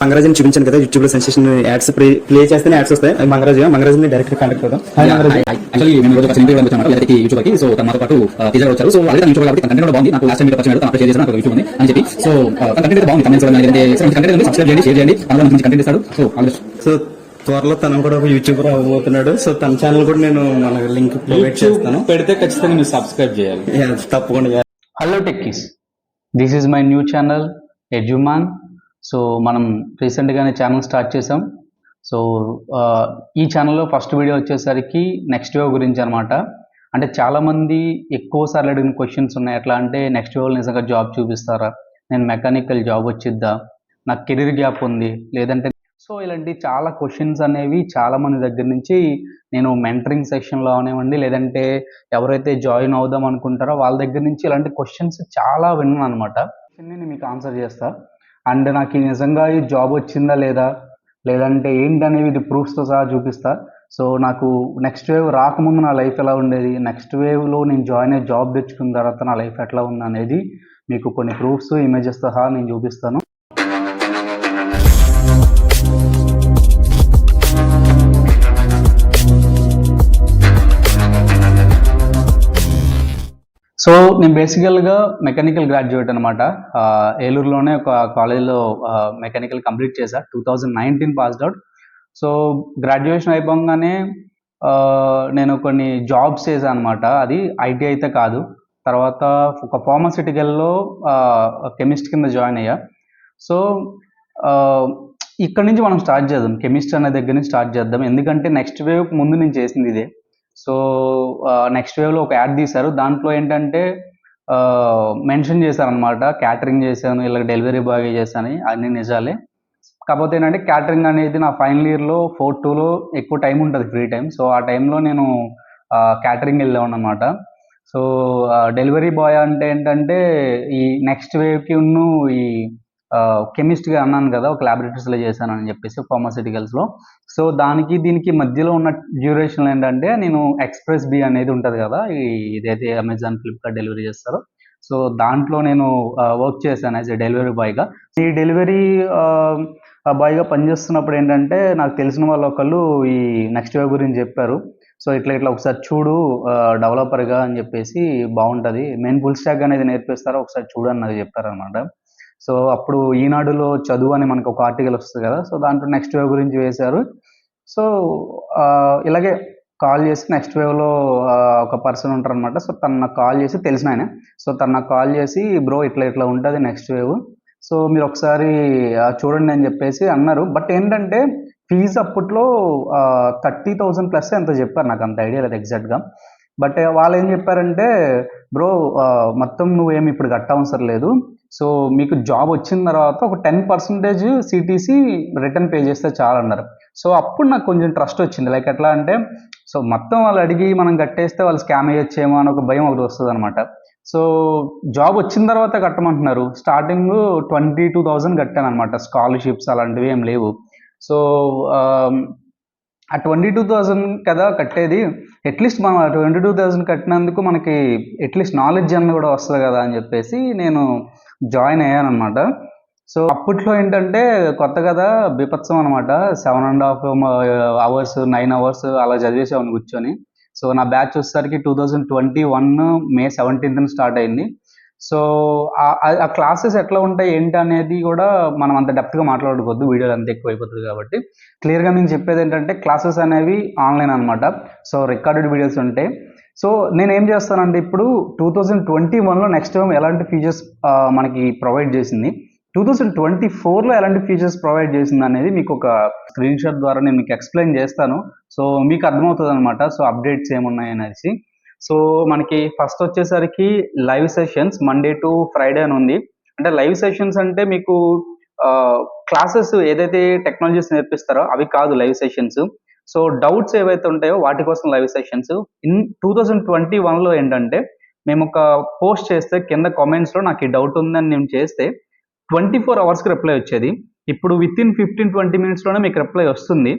మంగరాజుని చూపించాను కదా యూట్యూబ్ లో సెన్సేషన్ యాడ్స్ ప్లే చేస్తేనే యాడ్స్ వస్తాయి. మంగరాజుని డైరెక్ట్ కాంటాక్ట్ అవుతాం. యాక్చువల్లీ మేము రోజు ఇంటర్వ్యూ వచ్చాను లేకపోతే యూట్యూబ్ కి. సో తనతో పాటు టీజర్ వచ్చారు. సో అలాగే యూట్యూబ్ కాబట్టి కంటెంట్ కూడా బాగుంది. నాకు లాస్ట్ టైం మీరు పరిచయం షేర్ చేసిన యూట్యూబ్ ఉంది అని చెప్పి. సో కంటెంట్ బాగుంది. కమెంట్స్ కంటెంట్ సబ్స్క్రైబ్ చేయండి, షేర్ చేయండి. అందులో మంచి కంటెంట్ ఇస్తాడు. సో త్వరలో తను కూడా ఒక యూట్యూబర్ అవ్వబోతున్నాడు. సో తన ఛానల్ కూడా నేను మన లింక్ ప్రొవైడ్ చేస్తాను. పెడితే ఖచ్చితంగా మీరు సబ్స్క్రైబ్ చేయాలి. తప్పకుండా. Hello techies, this is my new channel Eduman. So మనం రీసెంట్గానే ఛానల్ స్టార్ట్ చేసాం. సో ఈ ఛానల్లో ఫస్ట్ వీడియో వచ్చేసరికి నెక్స్ట్ వేవ్ గురించి అనమాట. అంటే చాలామంది ఎక్కువ సార్లు అడిగిన క్వశ్చన్స్ ఉన్నాయి. ఎట్లా అంటే నెక్స్ట్ వేవ్లో నిజంగా జాబ్ చూపిస్తారా, నేను మెకానికల్ జాబ్ వచ్చిద్దా, నాకు కెరీర్ గ్యాప్ ఉంది, లేదంటే సో ఇలాంటి చాలా క్వశ్చన్స్ అనేవి చాలామంది దగ్గర నుంచి నేను మెంటరింగ్ సెక్షన్లో అవనివ్వండి, లేదంటే ఎవరైతే జాయిన్ అవుదాం అనుకుంటారో వాళ్ళ దగ్గర నుంచి ఇలాంటి క్వశ్చన్స్ చాలా విన్నాను అనమాట. నేను మీకు ఆన్సర్ చేస్తా. అండ్ నాకు నిజంగా ఈ జాబ్ వచ్చిందా లేదా, లేదంటే ఏంటనేవి ఇది ప్రూఫ్స్తో సహా చూపిస్తా. సో నాకు నెక్స్ట్ వేవ్ రాకముందు నా లైఫ్ ఎలా ఉండేది, నెక్స్ట్ వేవ్లో నేను జాయిన్ అయ్యి జాబ్ తెచ్చుకున్న తర్వాత నా లైఫ్ ఎట్లా ఉంది అనేది మీకు కొన్ని ప్రూఫ్స్, ఇమేజెస్ సహా నేను చూపిస్తాను. సో నేను బేసికల్గా మెకానికల్ గ్రాడ్యుయేట్ అనమాట. ఏలూరులోనే ఒక కాలేజ్లో మెకానికల్ కంప్లీట్ చేశా. 2019 పాస్డ్ అవుట్. సో గ్రాడ్యుయేషన్ అయిపోగానే నేను కొన్ని జాబ్స్ చేశాను అనమాట. అది ఐటీ అయితే కాదు. తర్వాత ఒక ఫార్మాసిటికల్లో కెమిస్ట్ కింద జాయిన్ అయ్యా. సో ఇక్కడ నుంచి మనం స్టార్ట్ చేద్దాం, కెమిస్ట్ అనే దగ్గర నుంచి స్టార్ట్ చేద్దాం. ఎందుకంటే నెక్స్ట్ వేవ్ ముందు నేను చేసింది ఇదే. సో నెక్స్ట్ వేవ్లో ఒక యాడ్ తీశారు. దాంట్లో ఏంటంటే మెన్షన్ చేశారనమాట, క్యాటరింగ్ చేశాను, ఇలా డెలివరీ బాయ్ చేశాను, అన్ని నిజాలే. కాకపోతే ఏంటంటే క్యాటరింగ్ అనేది నా ఫైనల్ ఇయర్లో 4-2లో ఎక్కువ టైం ఉంటుంది, ఫ్రీ టైం. సో ఆ టైంలో నేను క్యాటరింగ్ వెళ్ళాను అనమాట. సో డెలివరీ బాయ్ అంటే ఏంటంటే ఈ నెక్స్ట్ వేవ్కి ఈ కెమిస్ట్గా అన్నాను కదా, ఒక ల్యాబొరేటరీస్లో చేశాను అని చెప్పేసి ఫార్మాసిటికల్స్లో. సో దానికి దీనికి మధ్యలో ఉన్న డ్యూరేషన్ ఏంటంటే నేను ఎక్స్ప్రెస్ బి అనేది ఉంటుంది కదా, ఇదైతే అమెజాన్, ఫ్లిప్కార్ట్ డెలివరీ చేస్తారో, సో దాంట్లో నేను వర్క్ చేశాను యాజ్ ఎ డెలివరీ బాయ్గా. ఈ డెలివరీ బాయ్గా పనిచేస్తున్నప్పుడు ఏంటంటే నాకు తెలిసిన వాళ్ళు ఒకళ్ళు ఈ నెక్స్ట్ వేవ్ గురించి చెప్పారు. సో ఇట్లా ఒకసారి చూడు డెవలపర్గా అని చెప్పేసి, బాగుంటుంది, మెయిన్ ఫుల్ స్టాక్ అనేది నేర్పిస్తారో ఒకసారి చూడు అని నాకు చెప్పారనమాట. సో అప్పుడు ఈనాడులో చదువు అని మనకు ఒక ఆర్టికల్ వస్తుంది కదా, సో దాంట్లో నెక్స్ట్ వేవ్ గురించి వేశారు. సో ఇలాగే కాల్ చేసి నెక్స్ట్ వేవ్లో ఒక పర్సన్ ఉంటారు అనమాట. సో తను నాకు కాల్ చేసి, తెలిసిన ఆయన, సో తను నాకు కాల్ చేసి బ్రో ఇట్లా ఉంటుంది నెక్స్ట్ వేవ్, సో మీరు ఒకసారి చూడండి అని చెప్పేసి అన్నారు. బట్ ఏంటంటే ఫీజు అప్పట్లో 30,000+ ఎంత చెప్పారు, నాకు అంత ఐడియా లేదు ఎగ్జాక్ట్గా. బట్ వాళ్ళు ఏం చెప్పారంటే, బ్రో మొత్తం నువ్వేమి ఇప్పుడు కట్టవసరం లేదు, సో మీకు జాబ్ వచ్చిన తర్వాత ఒక 10% సిటీసీ రిటర్న్ పే చేస్తే చాలు అన్నారు. సో అప్పుడు నాకు కొంచెం ట్రస్ట్ వచ్చింది. లైక్ ఎట్లా అంటే, సో మొత్తం వాళ్ళు అడిగి మనం కట్టేస్తే వాళ్ళు స్కామ్ అయ్యొచ్చేమో అని ఒక భయం ఒకటి వస్తుంది అనమాట. సో జాబ్ వచ్చిన తర్వాత కట్టమంటున్నారు. స్టార్టింగ్ 22,000 కట్టాను అనమాట. స్కాలర్షిప్స్ అలాంటివి ఏం లేవు. సో ఆ 22,000 కదా కట్టేది, అట్లీస్ట్ మనం 22,000 కట్టినందుకు మనకి అట్లీస్ట్ నాలెడ్జ్ అన్న కూడా వస్తుంది కదా అని చెప్పేసి నేను జాయిన్ అయ్యాను అనమాట. సో అప్పట్లో ఏంటంటే కొత్త కదా, బీభత్సం అనమాట. 7.5 hours 9 hours అలా చదివేసేవాడిని కూర్చొని. సో నా బ్యాచ్ వచ్చేసరికి 2021 May 17th స్టార్ట్ అయింది. సో ఆ క్లాసెస్ ఎట్లా ఉంటాయి ఏంటి అనేది కూడా మనం అంత డెప్త్గా మాట్లాడుకోవద్దు, వీడియోలు అంత ఎక్కువ అయిపోతుంది కాబట్టి. క్లియర్గా నేను చెప్పేది ఏంటంటే క్లాసెస్ అనేవి ఆన్లైన్ అనమాట. సో రికార్డెడ్ వీడియోస్ ఉంటాయి. సో నేను ఏం చేస్తానంటే ఇప్పుడు 2021లో నెక్స్ట్ టైం ఎలాంటి ఫీచర్స్ మనకి ప్రొవైడ్ చేసింది, 2024లో ఎలాంటి ఫీచర్స్ ప్రొవైడ్ చేసింది అనేది మీకు ఒక స్క్రీన్ షాట్ ద్వారా నేను మీకు ఎక్స్ప్లెయిన్ చేస్తాను. సో మీకు అర్థమవుతుంది అనమాట, సో అప్డేట్స్ ఏమున్నాయి అనేసి. సో మనకి ఫస్ట్ వచ్చేసరికి live sessions Monday to Friday అని ఉంది. అంటే లైవ్ సెషన్స్ అంటే మీకు క్లాసెస్ ఏదైతే టెక్నాలజీస్ నేర్పిస్తారో అవి కాదు లైవ్ సెషన్స్. సో డౌట్స్ ఏవైతే ఉంటాయో వాటి కోసం లైవ్ సెషన్స్. 2021లో ఏంటంటే మేము ఒక పోస్ట్ చేస్తే కింద కామెంట్స్లో నాకు ఈ డౌట్ ఉందని నేను చేస్తే 24 hours రిప్లై వచ్చేది. ఇప్పుడు వితిన్ 15-20 minutesలోనే మీకు రిప్లై వస్తుంది.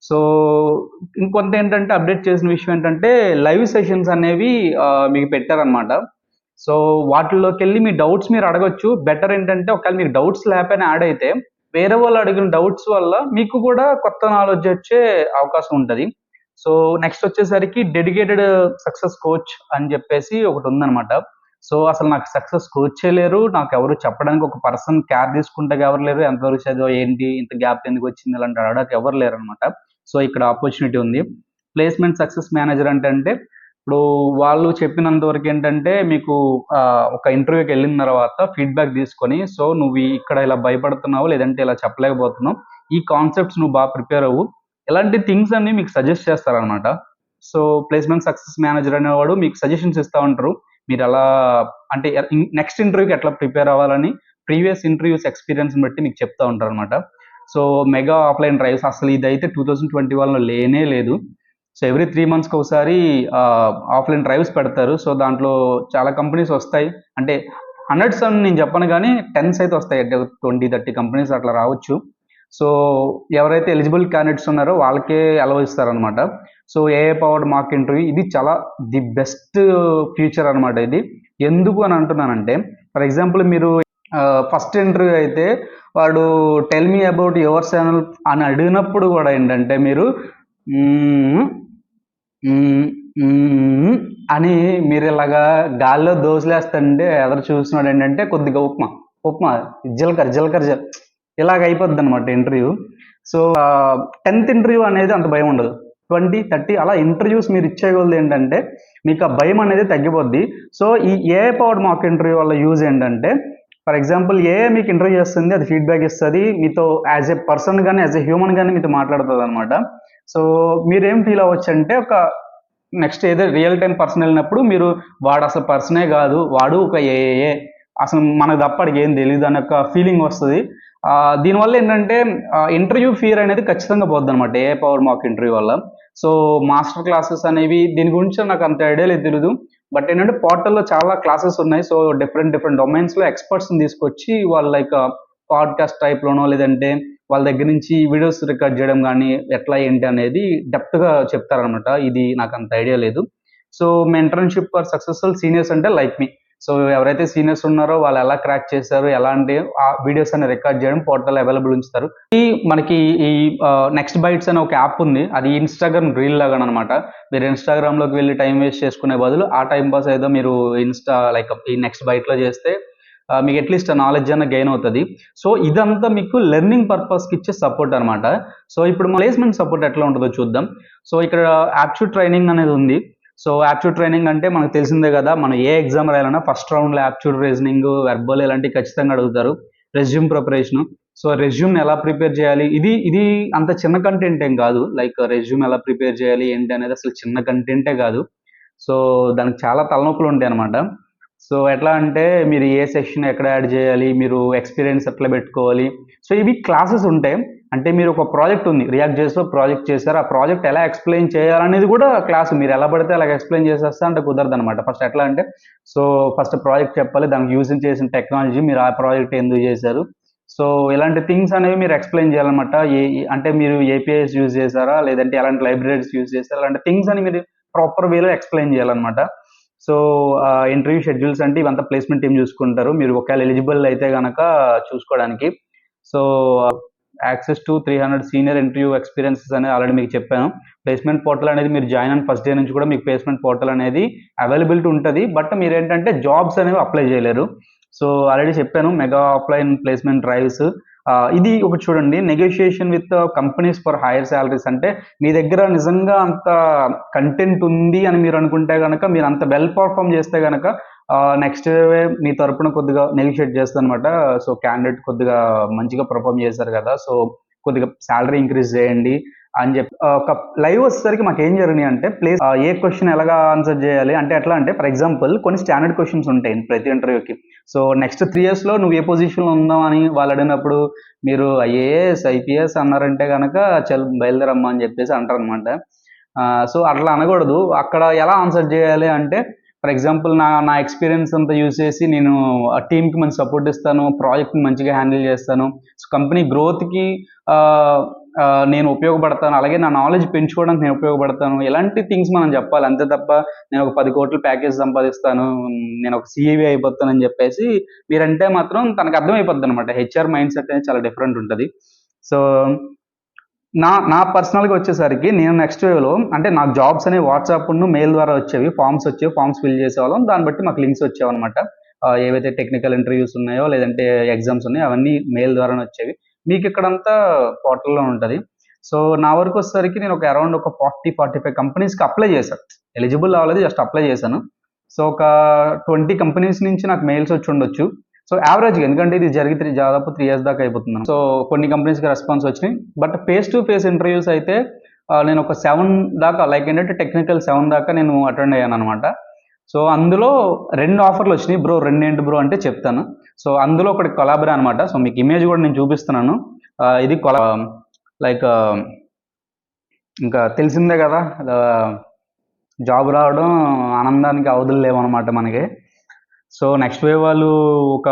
సో ఇంకొంత ఏంటంటే అప్డేట్ చేసిన విషయం ఏంటంటే లైవ్ సెషన్స్ అనేవి మీకు పెట్టారనమాట. సో వాటిల్లోకి వెళ్ళి మీ డౌట్స్ మీరు అడగొచ్చు. బెటర్ ఏంటంటే ఒకవేళ మీకు డౌట్స్ లేకపోయినా యాడ్ అయితే వేరే వాళ్ళు అడిగిన డౌట్స్ వల్ల మీకు కూడా కొత్త నాలెడ్జ్ వచ్చే అవకాశం ఉంటుంది. సో నెక్స్ట్ వచ్చేసరికి డెడికేటెడ్ సక్సెస్ కోచ్ అని చెప్పేసి ఒకటి ఉందన్నమాట. సో అసలు నాకు సక్సెస్ కోచే లేరు, నాకు ఎవరు చెప్పడానికి ఒక పర్సన్ కేర్ తీసుకుంటే ఎవరు లేరు, ఎంతవరకు చదివా ఏంటి, ఇంత గ్యాప్ ఎందుకు వచ్చింది ఇలాంటి అడగడానికి ఎవరు లేరు అనమాట. సో ఇక్కడ ఆపర్చునిటీ ఉంది. ప్లేస్మెంట్ సక్సెస్ మేనేజర్ అంటే ఇప్పుడు వాళ్ళు చెప్పినంత వరకు ఏంటంటే మీకు ఒక ఇంటర్వ్యూకి వెళ్ళిన తర్వాత ఫీడ్బ్యాక్ తీసుకొని, సో నువ్వు ఇక్కడ ఇలా భయపడుతున్నావు, లేదంటే ఇలా చెప్పలేకపోతున్నావు, ఈ కాన్సెప్ట్స్ నువ్వు బాగా ప్రిపేర్ అవ్వు, ఇలాంటి థింగ్స్ అన్ని మీకు సజెస్ట్ చేస్తారనమాట. సో ప్లేస్మెంట్ సక్సెస్ మేనేజర్ అనేవాడు మీకు సజెషన్స్ ఇస్తూ ఉంటారు. మీరు ఎలా అంటే నెక్స్ట్ ఇంటర్వ్యూకి ఎట్లా ప్రిపేర్ అవ్వాలని ప్రీవియస్ ఇంటర్వ్యూస్ ఎక్స్పీరియన్స్ బట్టి మీకు చెప్తా ఉంటారు అనమాట. సో మెగా ఆఫ్లైన్ డ్రైవ్స్ అసలు ఇదైతే 2021లో లేనే లేదు. సో ఎవ్రీ 3 monthsకి ఒకసారి ఆఫ్లైన్ డ్రైవ్స్ పెడతారు. సో దాంట్లో చాలా కంపెనీస్ వస్తాయి, అంటే హండ్రెడ్స్ అని నేను చెప్పను కానీ 10s అయితే వస్తాయి, అంటే 20-30 కంపెనీస్ అట్లా రావచ్చు. సో ఎవరైతే ఎలిజిబుల్ క్యాండిడేట్స్ ఉన్నారో వాళ్ళకే అలౌ ఇస్తారనమాట. So AI powered mock interview ఇది చాలా ది బెస్ట్ ఫ్యూచర్ అనమాట. ఇది ఎందుకు అని అంటున్నానంటే, ఫర్ ఎగ్జాంపుల్ మీరు ఫస్ట్ ఇంటర్వ్యూ అయితే వాడు tell me about your channel అని అడిగినప్పుడు కూడా ఏంటంటే మీరు అని మీరు ఇలాగా గాల్లో దోసులేస్తుంటే ఎదురు చూస్తున్నాడు ఏంటంటే కొద్దిగా ఉప్మా జీలకర్ర ఇలాగ అయిపోద్ది అనమాట ఇంటర్వ్యూ. సో 10th ఇంటర్వ్యూ అనేది అంత భయం ఉండదు. 20-30 అలా ఇంటర్వ్యూస్ మీరు ఇచ్చేయగలదు ఏంటంటే మీకు ఆ భయం అనేది తగ్గిపోద్ది. సో ఈ ఏఐ పవర్డ్ మాక్ ఇంటర్వ్యూ వల్ల యూజ్ ఏంటంటే, ఫర్ ఎగ్జాంపుల్ ఏఐ మీకు ఇంటర్వ్యూ చేస్తుంది, అది ఫీడ్బ్యాక్ ఇస్తుంది, మీతో యాజ్ ఏ పర్సన్ కానీ యాజ్ ఏ హ్యూమన్ కానీ మీతో మాట్లాడుతుంది అనమాట. సో మీరేం ఫీల్ అవ్వచ్చు అంటే, ఒక నెక్స్ట్ ఏదో రియల్ టైం పర్సన్ వెళ్ళినప్పుడు మీరు వాడు అసలు పర్సనే కాదు, వాడు ఒక ఏఏ, అసలు మనకు తప్పటికి ఏం తెలియదు అనే ఒక ఫీలింగ్ వస్తుంది. దీనివల్ల ఏంటంటే ఇంటర్వ్యూ ఫియర్ అనేది ఖచ్చితంగా పోద్ది అనమాట ఏఐ పవర్ మాక్ ఇంటర్వ్యూ వల్ల. సో మాస్టర్ క్లాసెస్ అనేవి దీని గురించి నాకు అంత ఐడియా లేదు, తెలియదు. బట్ ఏంటంటే పోర్టల్లో చాలా క్లాసెస్ ఉన్నాయి. సో డిఫరెంట్ డొమైన్స్లో ఎక్స్పర్ట్స్ని తీసుకొచ్చి వాళ్ళు లైక్ పాడ్కాస్ట్ టైప్లోనో లేదంటే వాళ్ళ దగ్గర నుంచి వీడియోస్ రికార్డ్ చేయడం కానీ ఎట్లా ఏంటి అనేది డెప్త్గా చెప్తారనమాట. ఇది నాకు అంత ఐడియా లేదు. So mentorship for successful seniors అంటే లైక్ మీ. సో ఎవరైతే సీనియర్స్ ఉన్నారో వాళ్ళు ఎలా క్రాక్ చేశారు, ఎలాంటి ఆ వీడియోస్ అని రికార్డ్ చేయడం పోర్టల్ అవైలబుల్ ఉంచుతారు. మనకి ఈ నెక్స్ట్ బైట్స్ అనే ఒక యాప్ ఉంది, అది ఇన్స్టాగ్రామ్ రీల్ లాగా అనమాట. మీరు ఇన్స్టాగ్రామ్లోకి వెళ్ళి టైం వేస్ట్ చేసుకునే బదులు ఆ టైం పాస్ ఏదో మీరు లైక్ ఈ నెక్స్ట్ బైట్లో చేస్తే మీకు అట్లీస్ట్ నాలెడ్జ్ అన్న గెయిన్ అవుతుంది. సో ఇదంతా మీకు లెర్నింగ్ పర్పస్కి ఇచ్చే సపోర్ట్ అనమాట. సో ఇప్పుడు ప్లేస్మెంట్ సపోర్ట్ ఎట్లా ఉంటుందో చూద్దాం. సో ఇక్కడ యాప్ట్యూడ్ ట్రైనింగ్ అనేది ఉంది. సో యాప్ట్యూడ్ ట్రైనింగ్ అంటే మనకు తెలిసిందే కదా, మనం ఏ ఎగ్జామ్ రాయాలన్నా ఫస్ట్ రౌండ్లో యాప్ట్యూడ్, రీజనింగ్, వెర్బల్ ఇలాంటివి ఖచ్చితంగా అడుగుతారు. Resume preparation. సో రెజ్యూమ్ని ఎలా ప్రిపేర్ చేయాలి, ఇది అంత చిన్న కంటెంట్ ఏం కాదు. లైక్ రెజ్యూమ్ ఎలా ప్రిపేర్ చేయాలి ఏంటి అనేది అసలు చిన్న కంటెంటే కాదు. సో దానికి చాలా తలనొప్పులు ఉంటాయి అనమాట. సో ఎట్లా అంటే మీరు ఏ సెక్షన్ ఎక్కడ యాడ్ చేయాలి, మీరు ఎక్స్పీరియన్స్ ఎట్లా పెట్టుకోవాలి, సో ఇవి క్లాసెస్ ఉంటాయి. అంటే మీరు ఒక ప్రాజెక్ట్ ఉంది, రియాక్ట్ చేస్తూ ప్రాజెక్ట్ చేశారు, ఆ ప్రాజెక్ట్ ఎలా ఎక్స్ప్లెయిన్ చేయాలనేది కూడా క్లాస్. మీరు ఎలా పడితే అలా ఎక్స్ప్లెయిన్ చేసేస్తా అంటే కుదరదు అనమాట. ఫస్ట్ ఎట్లా అంటే, సో ఫస్ట్ ప్రాజెక్ట్ చెప్పాలి, దానికి యూజ్ చేసిన టెక్నాలజీ, మీరు ఆ ప్రాజెక్ట్ ఎందుకు చేశారు, సో ఇలాంటి థింగ్స్ అనేవి మీరు ఎక్స్ప్లెయిన్ చేయాలన్నమాట. అంటే మీరు ఏపీఐస్ యూజ్ చేశారా, లేదంటే ఎలాంటి లైబ్రరీస్ యూజ్ చేశారా, అలాంటి థింగ్స్ అని మీరు ప్రాపర్ వేలో ఎక్స్ప్లెయిన్ చేయాలన్నమాట. సో ఇంటర్వ్యూ షెడ్యూల్స్ అంటే ఇవంతా ప్లేస్మెంట్ టీం చూసుకుంటారు, మీరు ఒకవేళ ఎలిజిబుల్ అయితే కనుక చూసుకోవడానికి. So access to 300 senior interview experiences అనేది ఆల్రెడీ మీకు చెప్పాను. ప్లేస్మెంట్ పోర్టల్ అనేది మీరు జాయిన్ అయిన ఫస్ట్ డే నుంచి కూడా మీకు ప్లేస్మెంట్ పోర్టల్ అనేది అవైలబిలిటీ ఉంటుంది. బట్ మీరు ఏంటంటే జాబ్స్ అనేవి అప్లై చేయలేరు. సో ఆల్రెడీ చెప్పాను, మెగా ఆఫ్లైన్ ప్లేస్మెంట్ డ్రైవ్స్. ఇది ఒకటి చూడండి, negotiation with companies for higher salaries. అంటే మీ దగ్గర నిజంగా అంత కంటెంట్ ఉంది అని మీరు అనుకుంటే కనుక, మీరు అంత వెల్ పర్ఫామ్ చేస్తే కనుక నెక్స్ట్ మీ తరపున కొద్దిగా నెగోషియేట్ చేస్తాను అనమాట. సో క్యాండిడేట్ కొద్దిగా మంచిగా పర్ఫామ్ చేశారు కదా, సో కొద్దిగా శాలరీ ఇంక్రీజ్ చేయండి అని చెప్పి ఒక లైవ్ వచ్చేసరికి మాకు ఏం జరిగినాయి అంటే, ప్లేస్ ఏ క్వశ్చన్ ఎలాగా ఆన్సర్ చేయాలి అంటే ఎట్లా అంటే, ఫర్ ఎగ్జాంపుల్ కొన్ని స్టాండర్డ్ క్వశ్చన్స్ ఉంటాయి ప్రతి ఇంటర్వ్యూకి. సో నెక్స్ట్ 3 yearsలో నువ్వు ఏ పొజిషన్లో ఉందామని వాళ్ళు అడిగినప్పుడు మీరు ఐఏఎస్, ఐపీఎస్ అన్నారంటే కనుక చల్ బయలుదేరమ్మా అని చెప్పేసి అంటారు అనమాట. సో అట్లా అనకూడదు. అక్కడ ఎలా ఆన్సర్ చేయాలి అంటే, ఫర్ ఎగ్జాంపుల్ నా ఎక్స్పీరియన్స్ అంతా యూజ్ చేసి నేను ఆ టీమ్కి మంచి సపోర్ట్ ఇస్తాను, ప్రాజెక్ట్ని మంచిగా హ్యాండిల్ చేస్తాను, సో కంపెనీ గ్రోత్కి నేను ఉపయోగపడతాను, అలాగే నా నాలెడ్జ్ పెంచుకోవడానికి నేను ఉపయోగపడతాను, ఇలాంటి థింగ్స్ మనం చెప్పాలి. అంతే తప్ప నేను ఒక 10 కోట్ల ప్యాకేజ్ సంపాదిస్తాను, నేను ఒక సీఈవీ అయిపోతానని చెప్పేసి మీరంటే మాత్రం తనకు అర్థమైపోద్ది అనమాట. హెచ్ఆర్ మైండ్ సెట్ అనేది చాలా డిఫరెంట్ ఉంటుంది. సో నా పర్సనల్గా వచ్చేసరికి నేను నెక్స్ట్ వేలో అంటే నాకు జాబ్స్ అనేవి వాట్సాప్ మెయిల్ ద్వారా వచ్చేవి, ఫామ్స్ ఫిల్ చేసేవాళ్ళం. దాన్ని బట్టి మాకు లింక్స్ వచ్చేవన్నమాట. ఏవైతే టెక్నికల్ ఇంటర్వ్యూస్ ఉన్నాయో లేదంటే ఎగ్జామ్స్ ఉన్నాయో అవన్నీ మెయిల్ ద్వారానే వచ్చేవి. మీకు ఇక్కడంతా పోర్టల్‌లో ఉంటది. సో నా వరకు వచ్చేసరికి నేను అరౌండ్ ఒక 40-45 కంపెనీస్‌కి అప్లై చేశాను. ఎలిజిబుల్ అవ్వలేదు, జస్ట్ అప్లై చేశాను. సో ఒక 20 కంపెనీస్ నుంచి నాకు మెయిల్స్ వచ్చి ఉండొచ్చు. సో యావరేజ్‌గా, ఎందుకంటే ఇది జరిగి దాదాపు 3 ఇయర్స్ దాకా అయిపోతుంది. సో కొన్ని కంపెనీస్‌కి రెస్పాన్స్ వచ్చినాయి. But face to face interviews అయితే నేను ఒక 7 దాకా, లైక్ ఏంటంటే టెక్నికల్ 7 దాకా నేను అటెండ్ అయ్యాననమాట. సో అందులో 2 ఆఫర్లు వచ్చినాయి. బ్రో 2 ఏంటి బ్రో అంటే చెప్తాను. సో అందులో ఒకటి కొలాబరా అనమాట. సో మీకు ఇమేజ్ కూడా నేను చూపిస్తున్నాను. ఇది లైక్ ఇంకా తెలిసిందే కదా, జాబ్ రావడం ఆనందానికి అవధులు లేవనమాట మనకి. సో నెక్స్ట్ వేవ్ వాళ్ళు ఒక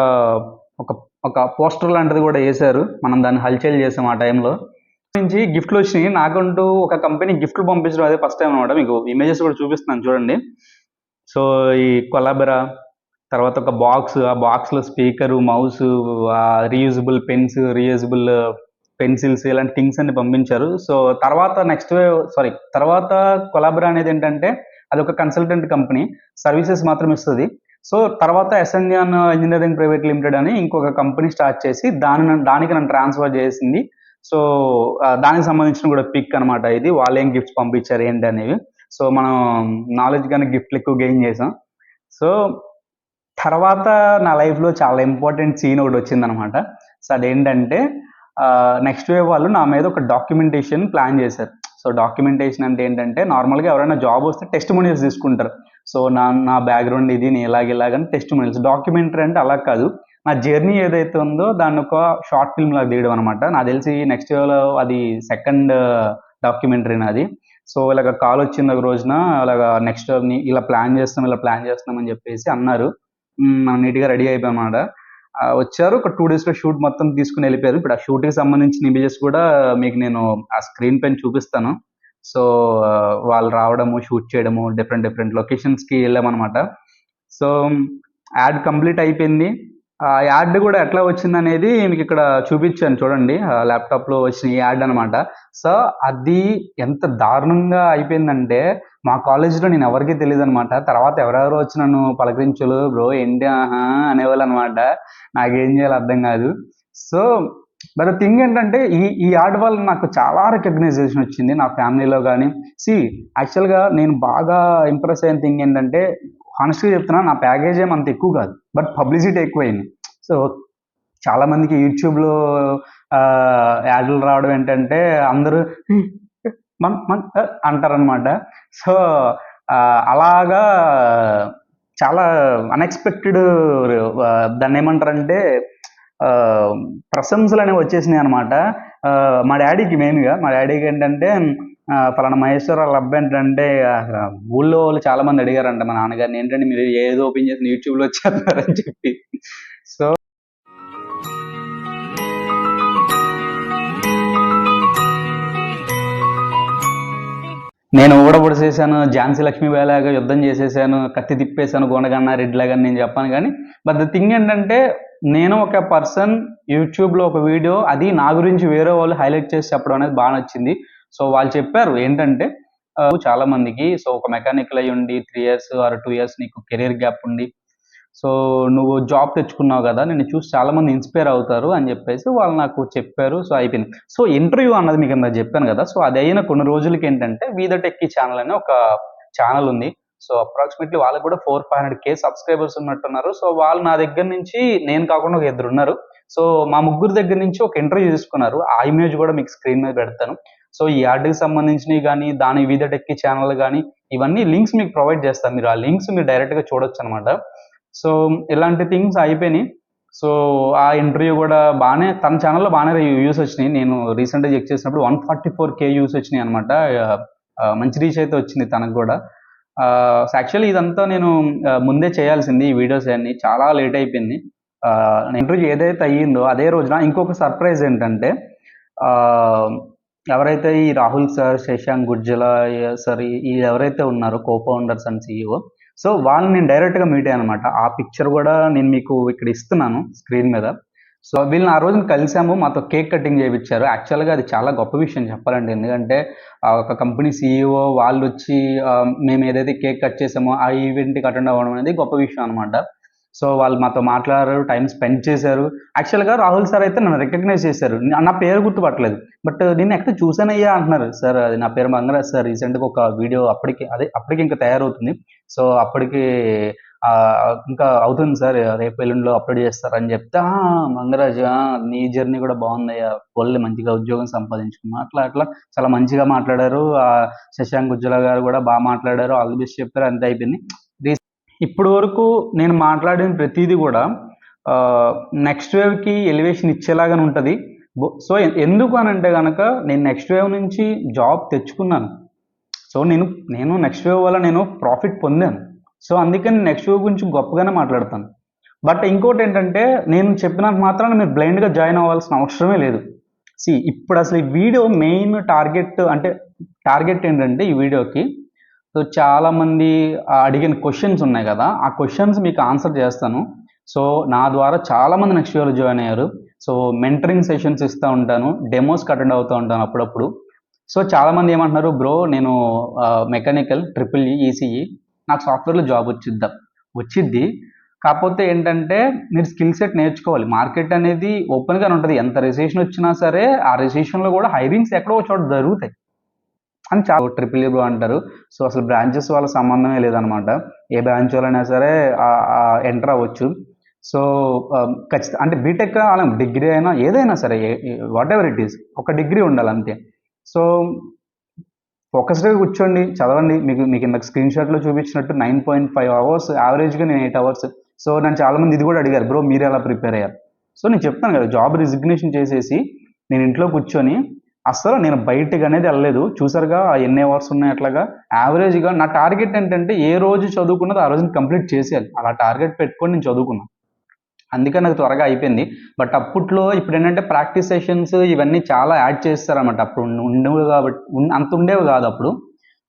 ఒక ఒక పోస్టర్ లాంటిది కూడా వేశారు. మనం దాన్ని హల్చల్ చేసాం ఆ టైంలో. నుంచి గిఫ్ట్లు వచ్చినాయి. నాకంటూ ఒక కంపెనీ గిఫ్ట్లు పంపించడం అదే ఫస్ట్ టైం అనమాట. మీకు ఇమేజెస్ కూడా చూపిస్తున్నాను చూడండి. సో ఈ కొలాబరా, తర్వాత ఒక బాక్స్, ఆ బాక్స్లో speaker, mouse, reusable pens, reusable pencils, ఇలాంటి థింగ్స్ అన్ని పంపించారు. సో తర్వాత కొలాబరా అనేది ఏంటంటే అది ఒక కన్సల్టెంట్ కంపెనీ, సర్వీసెస్ మాత్రం ఇస్తుంది. సో తర్వాత ఎస్ఎన్ఆన్ ఇంజనీరింగ్ ప్రైవేట్ లిమిటెడ్ అని ఇంకొక కంపెనీ స్టార్ట్ చేసి దానికి నన్ను ట్రాన్స్ఫర్ చేసింది. సో దానికి సంబంధించిన కూడా పిక్ అనమాట ఇది. వాళ్ళు ఏం గిఫ్ట్స్ పంపించారు ఏంటి అనేవి. సో మనం నాలెడ్జ్ కానీ గిఫ్ట్లు ఎక్కువ గెయిన్ చేసాం. సో తర్వాత నా లైఫ్లో చాలా ఇంపార్టెంట్ సీన్ ఒకటి వచ్చిందనమాట. సో అదేంటంటే నెక్స్ట్ వేవ్ వాళ్ళు నా మీద ఒక డాక్యుమెంటేషన్ ప్లాన్ చేశారు. సో డాక్యుమెంటేషన్ అంటే ఏంటంటే నార్మల్గా ఎవరైనా జాబ్ వస్తే టెస్టిమోనియల్స్ తీసుకుంటారు. సో నా బ్యాక్గ్రౌండ్ ఇది, నేను ఇలాగని టెస్టిమోనియల్స్. డాక్యుమెంటరీ అంటే అలా కాదు, నా జర్నీ ఏదైతే ఉందో దాన్ని ఒక షార్ట్ ఫిల్మ్ లాగా తీయడం అనమాట. నాకు తెలిసి నెక్స్ట్ వేవ్లో అది సెకండ్ డాక్యుమెంటరీ నాది. సో ఇలాగ కాల్ వచ్చింది ఒక రోజున, అలాగా నెక్స్ట్ ఇలా ప్లాన్ చేస్తున్నాం అని చెప్పేసి అన్నారు. మనం నీట్గా రెడీ అయిపోయాం అన్నమాట. వచ్చారు, ఒక 2 డేస్లో షూట్ మొత్తం తీసుకుని వెళ్ళిపోయారు. ఇప్పుడు ఆ షూట్కి సంబంధించిన ఇమేజెస్ కూడా మీకు నేను ఆ స్క్రీన్ పైన చూపిస్తాను. సో వాళ్ళు రావడము, షూట్ చేయడము, డిఫరెంట్ లొకేషన్స్కి వెళ్ళామన్నమాట. సో యాడ్ కంప్లీట్ అయిపోయింది. ఆ యాడ్ కూడా ఎట్లా వచ్చింది అనేది మీకు ఇక్కడ చూపించాను చూడండి. ల్యాప్టాప్లో వచ్చిన ఈ యాడ్ అనమాట. సో అది ఎంత దారుణంగా అయిపోయిందంటే మా కాలేజీలో నేను ఎవరికీ తెలియదు అనమాట. తర్వాత ఎవరెవరో వచ్చి నన్ను పలకరించులు, బ్రో ఏంటి అనేవాళ్ళు అనమాట. నాకేం చేయాలో అర్థం కాదు. సో బట్ థింగ్ ఏంటంటే ఈ యాడ్ వల్ల నాకు చాలా రికగ్నైజేషన్ వచ్చింది నా ఫ్యామిలీలో కానీ. యాక్చువల్గా నేను బాగా ఇంప్రెస్ అయిన థింగ్ ఏంటంటే, హానెస్ట్గా చెప్తున్నా, నా ప్యాకేజ్ ఏం అంత ఎక్కువ కాదు, బట్ పబ్లిసిటీ ఎక్కువైంది. సో చాలా మందికి యూట్యూబ్లో యాడ్లు రావడం ఏంటంటే అందరూ అంటారనమాట. సో అలాగా చాలా అన్ఎక్స్పెక్టెడ్, దాన్ని ఏమంటారంటే ప్రశంసలు అనేవి వచ్చేసినాయి అనమాట. మా డాడీకి ఏంటంటే ఫలానా మహేశ్వర్ వాళ్ళ అబ్బాయి ఏంటంటే ఊళ్ళో వాళ్ళు చాలా మంది అడిగారంట మా నాన్నగారిని, ఏంటంటే మీరు ఏదో ఓపెన్ చేసిన యూట్యూబ్లో వచ్చేస్తున్నారని చెప్పి. సో నేను ఊడబడి చేశాను, ఝాన్సీ లక్ష్మీబాయి లాగా యుద్ధం చేసేసాను, కత్తి తిప్పేశాను, గోనగన్న రెడ్డిలాగా నేను చెప్పాను. కానీ బట్ ద థింగ్ ఏంటంటే, నేను ఒక పర్సన్ యూట్యూబ్లో ఒక వీడియో, అది నా గురించి వేరే వాళ్ళు హైలైట్ చేసి చెప్పడం అనేది బాగా నచ్చింది. సో వాళ్ళు చెప్పారు ఏంటంటే, చాలా మందికి సో ఒక మెకానికల్ అయ్యి ఉండి 3 ఇయర్స్ ఆర్ 2 ఇయర్స్ నీకు కెరీర్ గ్యాప్ ఉండి, సో నువ్వు జాబ్ తెచ్చుకున్నావు కదా, నిన్ను చూసి చాలా మంది ఇన్స్పైర్ అవుతారు అని చెప్పేసి వాళ్ళు నాకు చెప్పారు. సో అయిపోయింది. సో ఇంటర్వ్యూ అన్నది మీకు ఇందాక చెప్పాను కదా, సో అది అయిన కొన్ని రోజులకి ఏంటంటే వి ద టెక్కీ ఛానల్ అనే ఒక ఛానల్ ఉంది. సో అప్రాక్సిమేట్లీ వాళ్ళకి కూడా 400-500K సబ్స్క్రైబర్స్ ఉన్నట్టున్నారు. సో వాళ్ళు నా దగ్గర నుంచి, నేను కాకుండా ఒక 2 ఉన్నారు, సో మా ముగ్గురు దగ్గర నుంచి ఒక ఇంటర్వ్యూ తీసుకున్నారు. ఆ ఇమేజ్ కూడా మీకు స్క్రీన్ మీద పెడతాను. సో ఈ యాడ్కి సంబంధించినవి కానీ, దాని వి ద టెక్కీ ఛానల్ కానీ, ఇవన్నీ లింక్స్ మీకు ప్రొవైడ్ చేస్తాను. మీరు ఆ లింక్స్ మీరు డైరెక్ట్గా చూడొచ్చు అనమాట. సో ఇలాంటి థింగ్స్ అయిపోయినాయి. సో ఆ ఇంటర్వ్యూ కూడా బాగానే, తన ఛానల్లో బాగానే వ్యూస్ వచ్చినాయి. నేను రీసెంట్గా చెక్ చేసినప్పుడు 144K వ్యూస్ వచ్చినాయి అనమాట. మంచి రీచ్ అయితే వచ్చింది తనకు కూడా. యాక్చువల్లీ ఇదంతా నేను ముందే చేయాల్సింది, ఈ వీడియోస్ అన్ని చాలా లేట్ అయిపోయింది. ఇంటర్వ్యూ ఏదైతే అయ్యిందో అదే రోజున ఇంకొక సర్ప్రైజ్ ఏంటంటే, ఎవరైతే ఈ రాహుల్ సార్, శశాంక్ గుజ్జల సార్ ఈ ఎవరైతే ఉన్నారో co founders and CEO, so వాళ్ళని నేను డైరెక్ట్గా మీట్ అయ్యాను అనమాట. ఆ పిక్చర్ కూడా నేను మీకు ఇక్కడ ఇస్తున్నాను స్క్రీన్ మీద. సో వీళ్ళని ఆ రోజున కలిసాము, మాతో కేక్ కటింగ్ చేయించారు. యాక్చువల్గా అది చాలా గొప్ప విషయం చెప్పాలంటే, ఎందుకంటే ఒక కంపెనీ CEO వాళ్ళు వచ్చి మేము ఏదైతే కేక్ కట్ చేసామో ఆ ఈవెంట్కి అటెండ్ అవ్వడం అనేది గొప్ప విషయం అనమాట. సో వాళ్ళు మాతో మాట్లాడారు, టైం స్పెండ్ చేశారు. యాక్చువల్గా రాహుల్ సార్ అయితే నన్ను రికగ్నైజ్ చేశారు. నా పేరు గుర్తుపట్టలేదు, బట్ నేను ఎక్కడ చూసానయ్యా అంటున్నారు. సార్ అది నా పేరు మంగరాజ్ సార్, రీసెంట్గా ఒక వీడియో అప్పటికి ఇంకా తయారవుతుంది. సో అప్పటికి ఇంకా అవుతుంది సార్, రేపు ఎల్లుండిలో అప్లోడ్ చేస్తారని చెప్తే, మంగరాజ్ నీ జర్నీ కూడా బాగుందయ్యా, వాళ్ళు మంచిగా ఉద్యోగం సంపాదించుకున్నా, అట్లా అట్లా చాలా మంచిగా మాట్లాడారు. శశాంక్ గుజ్జల గారు కూడా బాగా మాట్లాడారు, ఆల్ ది బెస్ట్ చెప్పారు, అంతే అయిపోయింది. ఇప్పుడు వరకు నేను మాట్లాడిన ప్రతిదీ కూడా నెక్స్ట్ వేవ్కి ఎలివేషన్ ఇచ్చేలాగానే ఉంటుంది. సో ఎందుకు అని అంటే కనుక నేను నెక్స్ట్ వేవ్ నుంచి జాబ్ తెచ్చుకున్నాను. సో నేను నెక్స్ట్ వేవ్ వల్ల నేను ప్రాఫిట్ పొందాను. సో అందుకని నెక్స్ట్ వేవ్ గురించి గొప్పగానే మాట్లాడతాను. బట్ ఇంకోటి ఏంటంటే, నేను చెప్పినంత మాత్రాన మీరు బ్లైండ్గా జాయిన్ అవ్వాల్సిన అవసరమే లేదు. ఇప్పుడు అసలు ఈ వీడియో మెయిన్ టార్గెట్ ఏంటంటే ఈ వీడియోకి, సో చాలామంది అడిగిన క్వశ్చన్స్ ఉన్నాయి కదా, ఆ క్వశ్చన్స్ మీకు ఆన్సర్ చేస్తాను. సో నా ద్వారా చాలామంది నెక్స్ట్ వేవ్లో జాయిన్ అయ్యారు. సో మెంటరింగ్ సెషన్స్ ఇస్తూ ఉంటాను, డెమోస్కి అటెండ్ అవుతూ ఉంటాను అప్పుడప్పుడు. సో చాలామంది ఏమంటున్నారు, బ్రో నేను మెకానికల్ EEE ECE, నాకు సాఫ్ట్వేర్లో జాబ్ వచ్చిద్ది. కాకపోతే ఏంటంటే మీరు స్కిల్ సెట్ నేర్చుకోవాలి. మార్కెట్ అనేది ఓపెన్గానే ఉంటుంది, ఎంత రిసెషన్ వచ్చినా సరే ఆ రిసెషన్లో కూడా హైరింగ్స్ ఎక్కడో చోట జరుగుతాయి అని చాలా EEE బ్రో అంటారు. సో అసలు బ్రాంచెస్ వాళ్ళ సంబంధమే లేదనమాట, ఏ బ్రాంచ్ వాళ్ళైనా సరే ఎంటర్ అవ్వచ్చు. సో ఖచ్చితంగా అంటే బీటెక్ అలా డిగ్రీ అయినా ఏదైనా సరే, వాట్ ఎవర్ ఇట్ ఈస్, ఒక డిగ్రీ ఉండాలి అంతే. సో ఫోకస్డ్గా కూర్చోండి, చదవండి. మీకు ఇందాక స్క్రీన్ షాట్లో చూపించినట్టు 9.5 అవర్స్ యావరేజ్గా, నేను 8 అవర్స్. సో నన్ను చాలామంది ఇది కూడా అడిగారు, బ్రో మీరు ఎలా ప్రిపేర్ అయ్యారు. సో నేను చెప్తాను కదా, జాబ్ రిజిగ్నేషన్ చేసేసి నేను ఇంట్లో కూర్చొని అసలు నేను బయటకు అనేది వెళ్ళలేదు. చూసారుగా ఎన్ని అవర్స్ ఉన్నాయి, అట్లాగా యావరేజ్గా నా టార్గెట్ ఏంటంటే ఏ రోజు చదువుకున్నది ఆ రోజుని కంప్లీట్ చేసేయాలి, అలా టార్గెట్ పెట్టుకొని నేను చదువుకున్నాను. అందుకని నాకు త్వరగా అయిపోయింది. బట్ అప్పట్లో ఇప్పుడు ఏంటంటే ప్రాక్టీస్ సెషన్స్ ఇవన్నీ చాలా యాడ్ చేస్తారన్నమాట. అప్పుడు ఉండేవి కాబట్టి అంత ఉండేవి కాదు అప్పుడు.